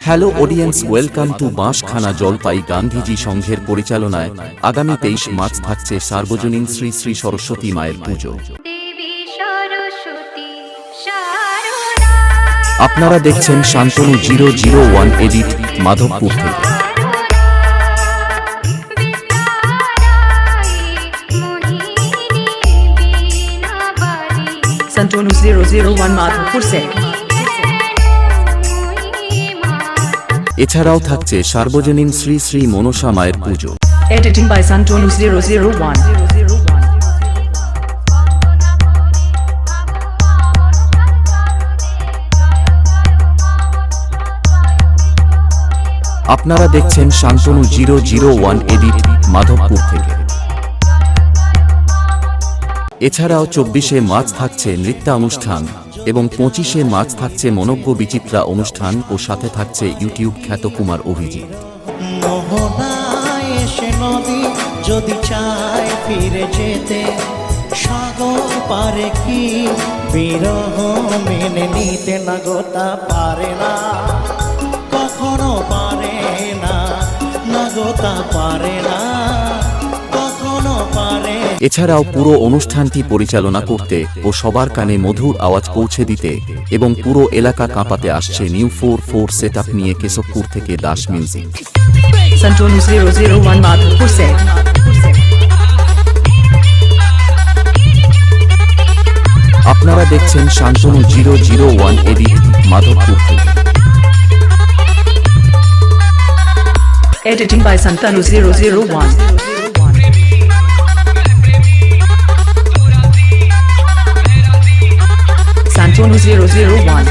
Hello audience, welcome to বাঁশখানা জলপাই গান্ধীজি সংঘের পরিচালনায় আগামী 23 মার্চ থাকছে সার্বজনীন শ্রী শ্রী সরস্বতী মায়ের পুজো। আপনারা দেখছেন শান্তনু 001 এডিট, মাধবপুর থেকে। Santonu 001 Madhopur se। এছাড়াও থাকছে সার্বজনীন শ্রী শ্রী মনসা মায়ের পুজো। Editing by Santonu 001। আপনারা দেখছেন শান্তনু 001 এডিট, মাধবপুর থেকে। এছাড়াও 24শে মার্চ থাকছে নৃত্যানুষ্ঠান এবং 25শে মার্চ থাকছে মনজ্ঞ বিচিত্রা অনুষ্ঠান ও সাথে থাকছে ইউটিউব খ্যাত কুমার অভিজিৎ। মোহনায় এসে নদী যদি চায় ফিরে যেতে, সাগর পারে কি বিরহ মেনে নিতে না গোটা পারে না, কখনো পারে না, না গোটা পারে না, কখনো পারে। এছাড়াও পুরো অনুষ্ঠানটি পরিচালনা করতে ও সবার কানে মধুর আওয়াজ পৌঁছে দিতে এবং পুরো এলাকা কাঁপাতে আসছে নিউ 44 সেটআপ নিয়ে কেশবপুর থেকে Das music. Santonu 001 Madhopur se। আপনারা দেখছেন শান্তনু 001 এডিট, মাধবপুর থেকে। Editing by Santanu 001। Santonu 001।